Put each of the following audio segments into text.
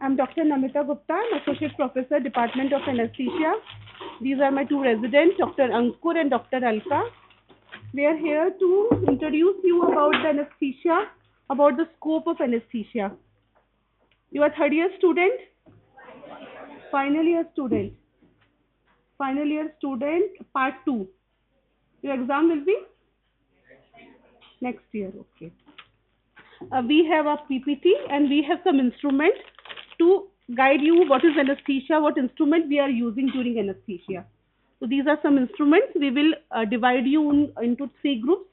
I'm Dr. Namita Gupta, I'm Associate Professor, Department of Anesthesia. These are my two residents, Dr. Ankur and Dr. Alka. We are here to introduce you about the anesthesia, about the scope of anesthesia. You are third year student? Final year student. Final year student, part 2. Your exam will be? Next year, okay. We have a PPT and we have some instruments to guide you what is anesthesia, what instrument we are using during anesthesia. So these are some instruments. We will divide you into 3 groups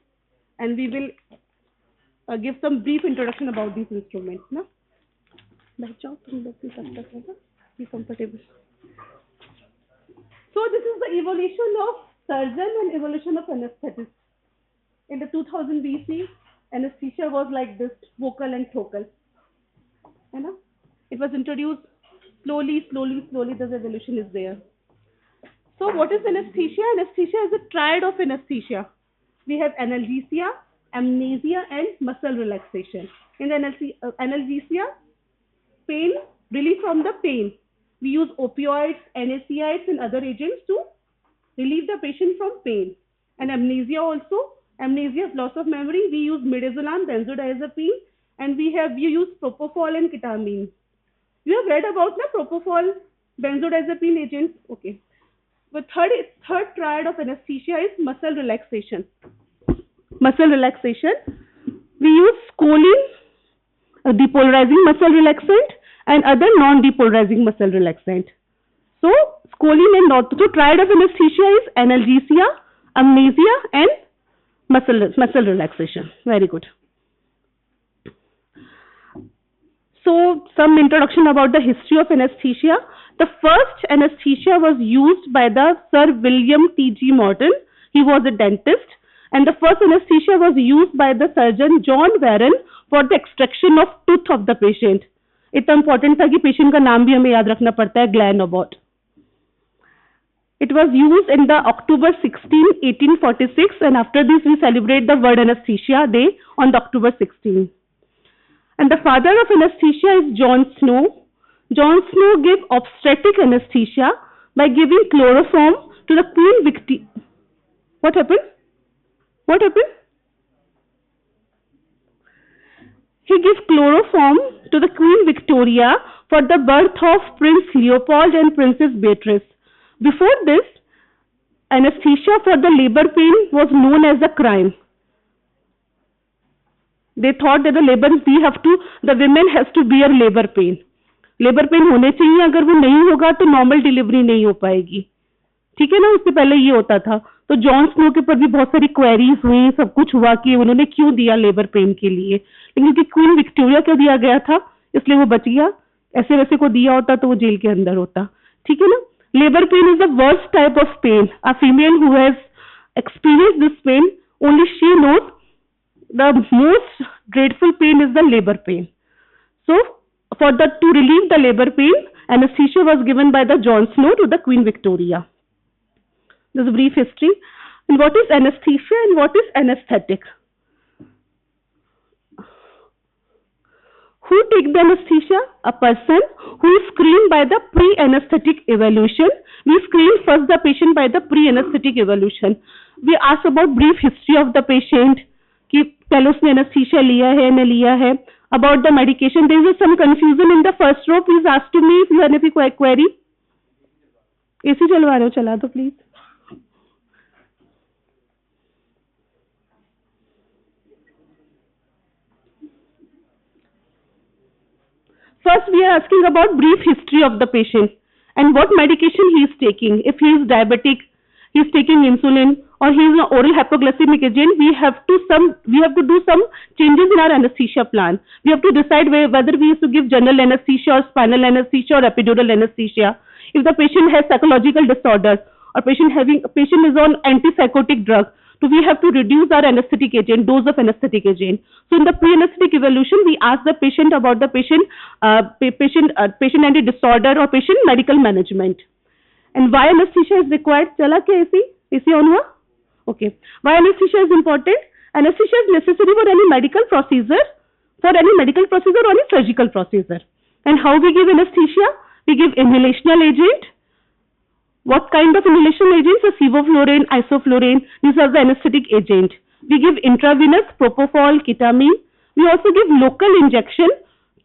and we will give some brief introduction about these instruments. Na? Be comfortable. So this is the evolution of surgeon and evolution of anesthetist. In the 2000 BC, anesthesia was like this, vocal and trochal. It was introduced slowly, this evolution is there. So what is anesthesia? Anesthesia is a triad of anesthesia. We have analgesia, amnesia and muscle relaxation. In the analgesia, pain, relief from the pain. We use opioids, NSAIDs and other agents to relieve the patient from pain. And amnesia also, amnesia, loss of memory, we use midazolam, benzodiazepine, and we use propofol and ketamine. You have read about propofol, benzodiazepine agents. Okay. The third triad of anesthesia is muscle relaxation. Muscle relaxation. We use scoline, a depolarizing muscle relaxant, and other non-depolarizing muscle relaxant. So, scoline and so triad of anesthesia is analgesia, amnesia, and muscle relaxation. Very good. So, some introduction about the history of anesthesia. The first anesthesia was used by the Sir William T.G. Morton. He was a dentist. And the first anesthesia was used by the surgeon John Warren for the extraction of tooth of the patient. इतना important था कि patient का नाम भी हमें याद रखना पड़ता है, Glenn Abbott. It was used in the October 16, 1846, and after this we celebrate the World Anesthesia Day on the October 16. And the father of anesthesia is John Snow. John Snow gave obstetric anesthesia by giving chloroform to the Queen Victoria. What happened? What happened? He gave chloroform to the Queen Victoria for the birth of Prince Leopold and Princess Beatrice. Before this, anesthesia for the labor pain was known as a crime. They thought that the women has to bear labor pain. Labor pain होने चाहिए, अगर वो नहीं होगा तो normal delivery नहीं हो पाएगी. ठीक है ना, उससे पहले ये होता था. तो जॉन स्नो के ऊपर भी बहुत सारी क्वेरीज हुई, सब कुछ हुआ कि उन्होंने क्यों दिया लेबर पेन के लिए. लेकिन क्योंकि क्वीन विक्टोरिया को दिया गया था इसलिए वो बच गया. ऐसे वैसे को दिया होता तो वो जेल के अंदर होता. ठीक है ना. Labor pain is the worst type of pain. A female who has experienced this pain, only she knows the most dreadful pain is the labor pain. So, to relieve the labor pain, anesthesia was given by the John Snow to the Queen Victoria. This is a brief history. And what is anesthesia and what is anesthetic? Who take the anesthesia? A person who is screened by the pre-anesthetic evaluation. We screen first the patient by the pre-anesthetic evaluation. We ask about brief history of the patient. कि पहले उसने anesthesia लिया है, नहीं लिया है. About the medication, there is some confusion in the first row. Please ask to me if you have any query. AC चलवा रहे हो, चला दो please. First, we are asking about brief history of the patient and what medication he is taking. If he is diabetic, he is taking insulin, or he is an oral hypoglycemic agent, we have to do some changes in our anesthesia plan. We have to decide whether we have to give general anesthesia or spinal anesthesia or epidural anesthesia. If the patient has psychological disorders or patient is on antipsychotic drug, so we have to reduce our anesthetic agent, dose of anesthetic agent. So in the pre-anesthetic evaluation, we ask the patient about the patient any disorder or patient medical management. And why anesthesia is required? Chala kya AC on hua? Okay. Why anesthesia is important? Anesthesia is necessary for any medical procedure or any surgical procedure. And how we give anesthesia? We give inhalational agent. What kind of inhalation agents? So sevoflurane, isoflurane, these are the anesthetic agent. We give intravenous propofol, ketamine. We also give local injection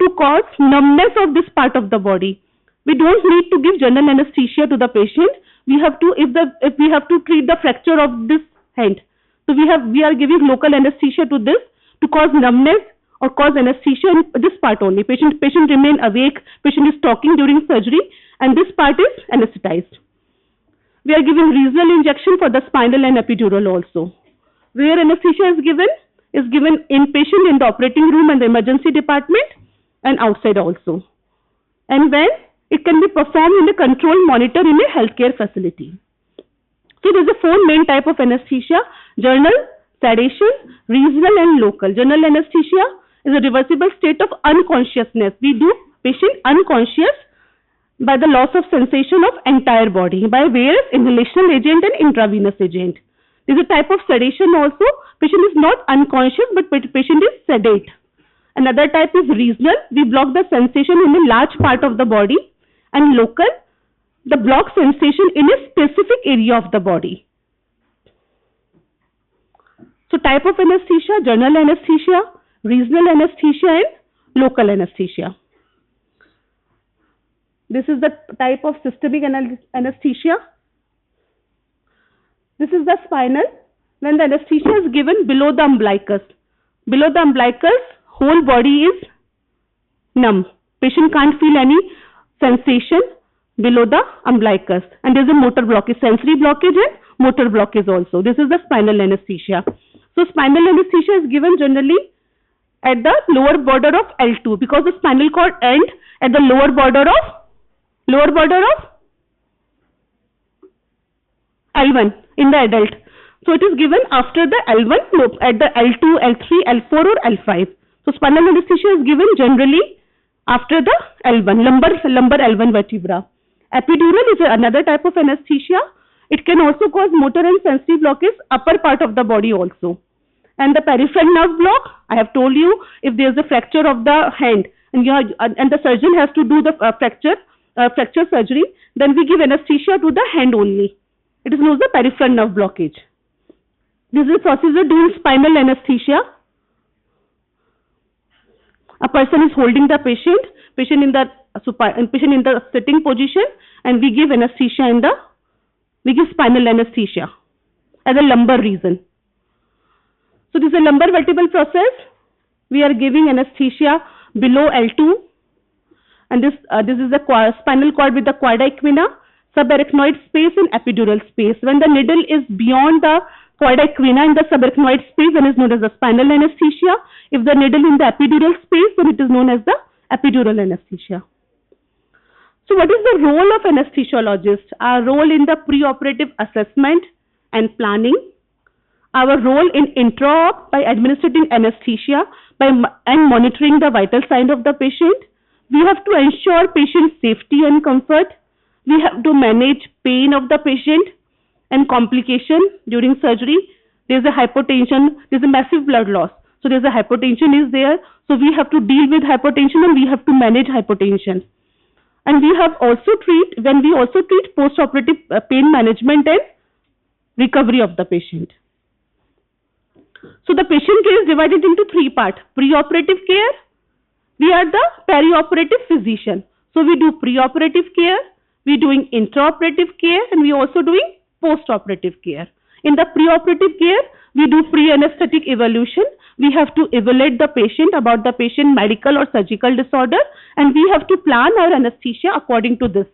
to cause numbness of this part of the body. We don't need to give general anesthesia to the patient. We have to, if we have to treat the fracture of this hand, so we are giving local anesthesia to this to cause numbness or cause anesthesia in this part only. Patient remain awake, patient is talking during surgery, and this part is anesthetized. We are giving regional injection for the spinal and epidural also. Where anesthesia is given inpatient in the operating room and the emergency department and outside also. And when it can be performed in a controlled monitor in a healthcare facility. So there is a 4 main type of anesthesia: general, sedation, regional and local. General anesthesia is a reversible state of unconsciousness. We do patient unconscious by the loss of sensation of entire body by various inhalational agent and intravenous agent. There is a type of sedation also. Patient is not unconscious but patient is sedate. Another type is regional. We block the sensation in a large part of the body, and local, the block sensation in a specific area of the body. So type of anesthesia: general anesthesia, regional anesthesia and local anesthesia. This is the type of systemic anesthesia. This is the spinal. When the anesthesia is given below the umbilicus. Below the umbilicus, whole body is numb. Patient can't feel any sensation below the umbilicus. And there is a motor blockage, sensory blockage and motor blockage also. This is the spinal anesthesia. So spinal anesthesia is given generally at the lower border of L2 because the spinal cord ends at the lower border of L1 in the adult. So it is given after the L1 lobe at the L2, L3, L4 or L5. So spinal anesthesia is given generally after the L1, lumbar L1 vertebra. Epidural is another type of anesthesia. It can also cause motor and sensory blockage upper part of the body also. And the peripheral nerve block, I have told you, if there is a fracture of the hand and the surgeon has to do the fracture surgery, then we give anesthesia to the hand only. It is known as the peripheral nerve blockage. This is a procedure doing spinal anesthesia. A person is holding the patient in the sitting position, and we give anesthesia we give spinal anesthesia at the lumbar region. So this is a lumbar vertebral process. We are giving anesthesia below L2, and this is the spinal cord with the quadra equina, subarachnoid space and epidural space. When the needle is beyond the quadra equina in the subarachnoid space, then it is known as the spinal anesthesia. If the needle in the epidural space, then it is known as the epidural anesthesia. So what is the role of anesthesiologist? Our role in the preoperative assessment and planning. Our role in intra-op by administering anesthesia and monitoring the vital signs of the patient. We have to ensure patient safety and comfort. We have to manage pain of the patient and complication during surgery. There is a hypotension, there is a massive blood loss. So there is a hypotension is there. So we have to deal with hypotension and we have to manage hypotension. And we have also treat post-operative pain management and recovery of the patient. So the patient care is divided into 3 parts. Preoperative care, we are the perioperative physician. So we do preoperative care, we doing intraoperative care, and we also doing post-operative care. In the preoperative care, we do pre-anesthetic evaluation. We have to evaluate the patient about the patient medical or surgical disorder, and we have to plan our anesthesia according to this.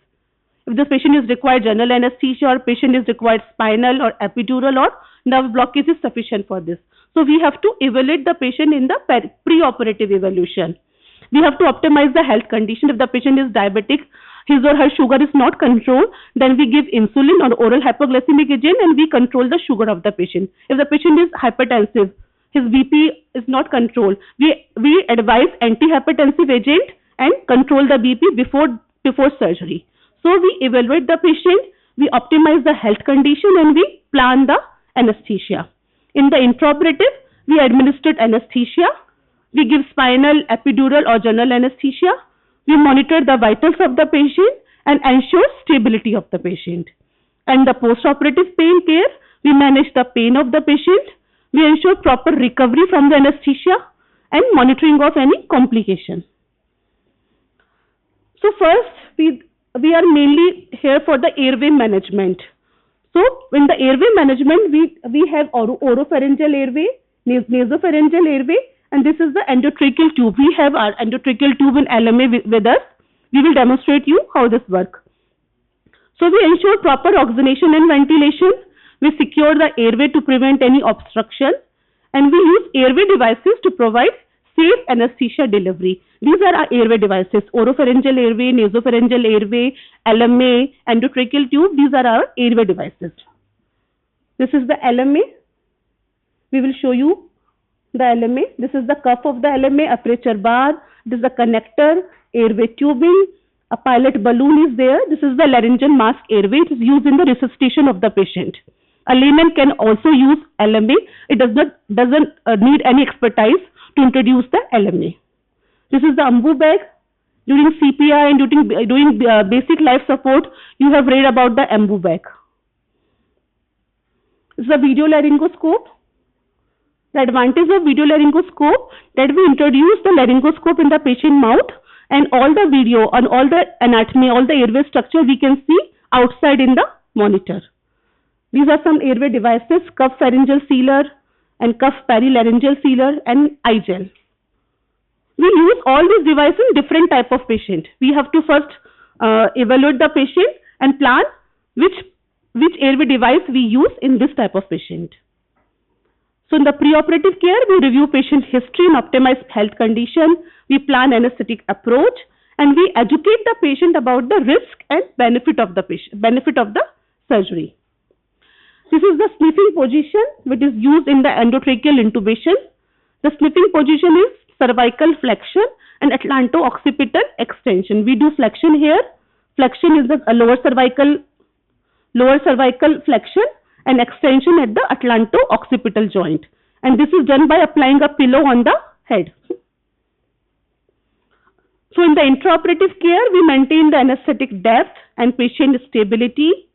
If the patient is required general anesthesia or patient is required spinal or epidural or nerve blockage is sufficient for this. So we have to evaluate the patient in the pre-operative evaluation. We have to optimize the health condition. If the patient is diabetic, his or her sugar is not controlled, then we give insulin or oral hypoglycemic agent and we control the sugar of the patient. If the patient is hypertensive, his BP is not controlled, we advise antihypertensive agent and control the BP before surgery. So we evaluate the patient, we optimize the health condition and we plan the anesthesia. In the intraoperative, we administer anesthesia. We give spinal, epidural or general anesthesia. We monitor the vitals of the patient and ensure stability of the patient. And the post-operative pain care, we manage the pain of the patient. We ensure proper recovery from the anesthesia and monitoring of any complication. So first, we are mainly here for the airway management. So in the airway management, we have oropharyngeal airway, nasopharyngeal airway, and this is the endotracheal tube. We have our endotracheal tube in LMA with us. We will demonstrate you how this works. So we ensure proper oxygenation and ventilation. We secure the airway to prevent any obstruction, and we use airway devices to provide safe anesthesia delivery. These are our airway devices: oropharyngeal airway, nasopharyngeal airway, LMA, endotracheal tube. These are our airway devices. This is the LMA. We will show you the LMA. This is the cuff of the LMA, aperture bar. This is the connector, airway tubing. A pilot balloon is there. This is the laryngeal mask airway. It is used in the resuscitation of the patient. A layman can also use LMA. It doesn't need any expertise to introduce the LMA. This is the AMBU bag. During CPR and during basic life support, you have read about the AMBU bag. This is a video laryngoscope. The advantage of video laryngoscope that we introduce the laryngoscope in the patient mouth, and all the video on all the anatomy, all the airway structure we can see outside in the monitor. These are some airway devices: cuff pharyngeal sealer and cuff perilaryngeal sealer and eye gel. We use all these devices in different type of patient. We have to first evaluate the patient and plan which airway device we use in this type of patient. So in the preoperative care, we review patient history and optimize health condition. We plan anesthetic approach, and we educate the patient about the risk and benefit of the surgery. This is the sniffing position which is used in the endotracheal intubation. The sniffing position is cervical flexion and atlanto-occipital extension. We do flexion here. Flexion is the lower cervical flexion and extension at the atlanto-occipital joint. And this is done by applying a pillow on the head. So in the intraoperative care, we maintain the anesthetic depth and patient stability.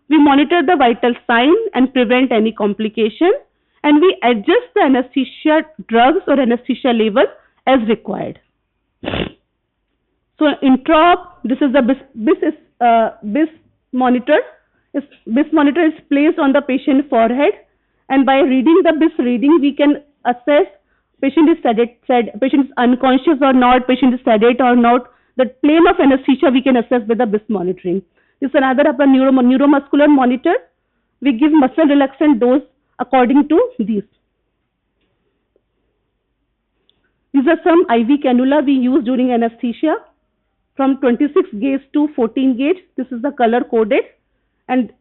We monitor the vital sign and prevent any complication, and we adjust the anesthesia drugs or anesthesia level as required. So intraop, this is the BIS monitor. BIS monitor is placed on the patient forehead, and by reading the BIS reading, we can assess patient is patient is unconscious or not, patient is sedate or not. The plane of anesthesia we can assess with the BIS monitoring. This is another neuromuscular monitor. We give muscle relaxant dose according to these. These are some IV cannula we use during anesthesia from 26 gauge to 14 gauge. This is the color coded, and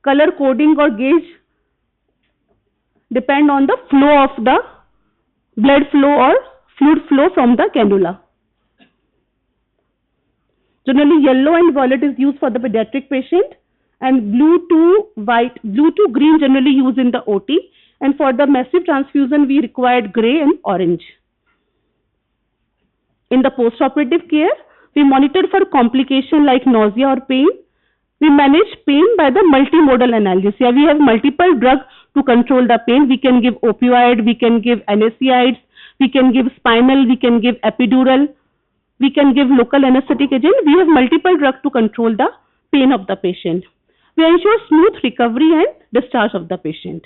color coding or gauge depend on the flow of the blood flow or fluid flow from the cannula. Generally, yellow and violet is used for the pediatric patient, and blue to green generally used in the OT, and for the massive transfusion we required gray and orange. In the post-operative care, we monitor for complication like nausea or pain. We manage pain by the multimodal analgesia. We have multiple drugs to control the pain. We can give opioid, we can give NSAIDs, we can give spinal, we can give epidural, we can give local anesthetic agent. We have multiple drugs to control the pain of the patient. We ensure smooth recovery and discharge of the patient.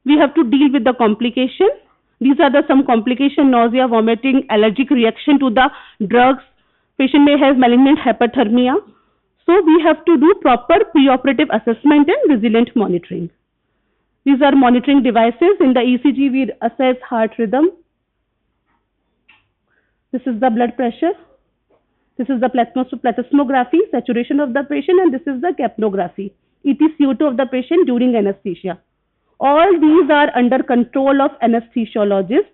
We have to deal with the complication. These are some complication: nausea, vomiting, allergic reaction to the drugs. Patient may have malignant hyperthermia. So we have to do proper preoperative assessment and resilient monitoring. These are monitoring devices. In the ECG, we assess heart rhythm. This is the blood pressure. This is the plethysmography, saturation of the patient, and this is the capnography, EtCO2 of the patient during anesthesia. All these are under control of anesthesiologist.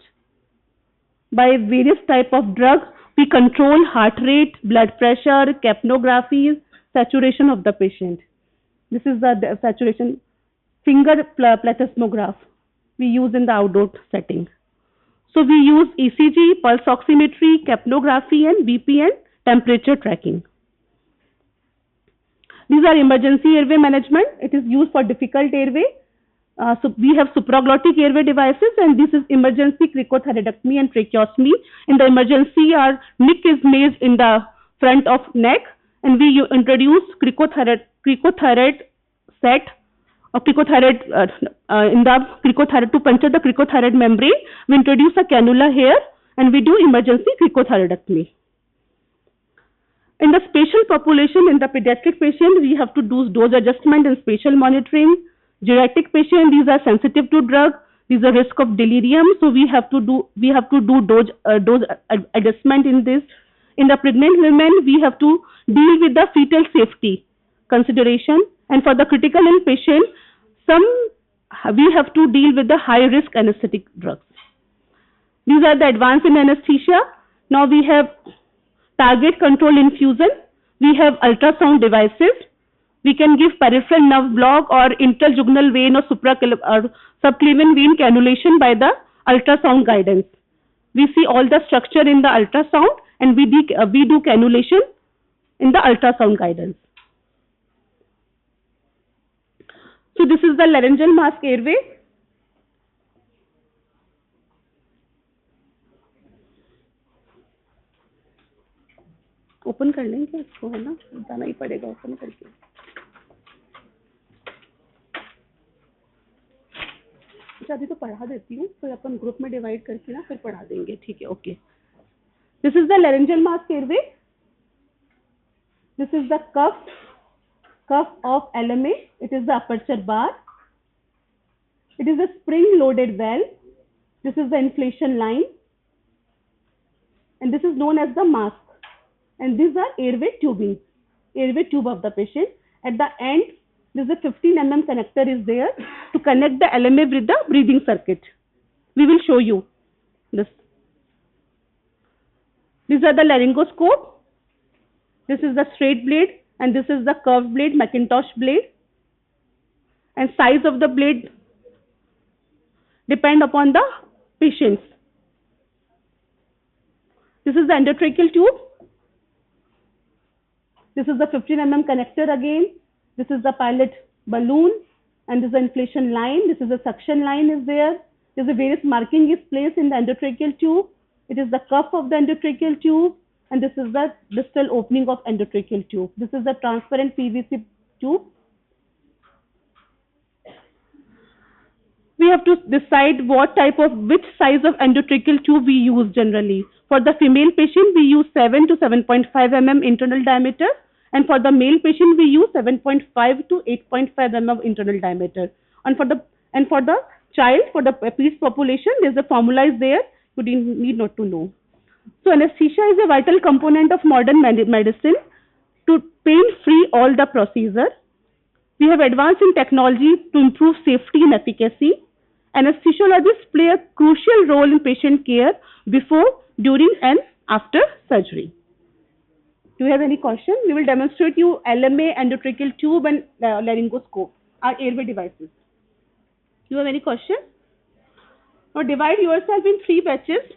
By various type of drugs, we control heart rate, blood pressure, capnography, saturation of the patient. This is the saturation finger plethysmograph we use in the outdoor setting. So we use ECG, pulse oximetry, capnography, and BP and temperature tracking. These are emergency airway management. It is used for difficult airway. So we have supraglottic airway devices, and this is emergency cricothyroidectomy and tracheostomy. In the emergency, our nick is made in the front of neck, and we introduce cricothyroid set or cricothyroid in the cricothyroid to puncture the cricothyroid membrane. We introduce a cannula here, and we do emergency cricothyroidectomy. In the spatial population, in the pediatric patient, we have to do dose adjustment and spatial monitoring. Geriatric patient, these are sensitive to drug. These are risk of delirium, so we have to do dose adjustment in this. In the pregnant women, we have to deal with the fetal safety consideration, and for the critical ill patient, we have to deal with the high risk anesthetic drugs. These are the advances in anesthesia. Now we have target control infusion. We have ultrasound devices. We can give peripheral nerve block or interjugular vein or subclavian vein cannulation by the ultrasound guidance. We see all the structure in the ultrasound, and we do cannulation in the ultrasound guidance. So this is the laryngeal mask airway. Open कर लेंगे इसको, है ना, जाना ही पड़ेगा open करके. अच्छा अभी तो पढ़ा देती हूँ, फिर अपन ग्रुप में डिवाइड करके ना फिर पढ़ा देंगे, ठीक है, okay. This is the laryngeal mask airway. This is the cuff of LMA. It is the aperture bar. It is a spring-loaded valve. This is the inflation line, and this is known as the mask. And these are airway tubing, airway tube of the patient. At the end, this is a 15 mm connector is there to connect the LMA with the breathing circuit. We will show you this. These are the laryngoscope. This is the straight blade, and this is the curved blade, Macintosh blade. And size of the blade depend upon the patients. This is the endotracheal tube. This is the 15 mm connector again. This is the pilot balloon, and this is the inflation line. This is the suction line is there. There's a various marking is placed in the endotracheal tube. It is the cuff of the endotracheal tube, and this is the distal opening of endotracheal tube. This is the transparent PVC tube. We have to decide which size of endotracheal tube we use generally. For the female patient, we use 7 to 7.5 mm internal diameter, and for the male patient, we use 7.5 to 8.5 mm of internal diameter. And for the child, for the peds population, there's a formula is there. You need not to know. So anesthesia is a vital component of modern medicine to pain-free all the procedure. We have advanced in technology to improve safety and efficacy. Anesthesiologists play a crucial role in patient care before, during and after surgery. Do you have any question? We will demonstrate you LMA, endotracheal tube and laryngoscope, our airway devices. Do you have any question? Now divide yourself in 3 batches.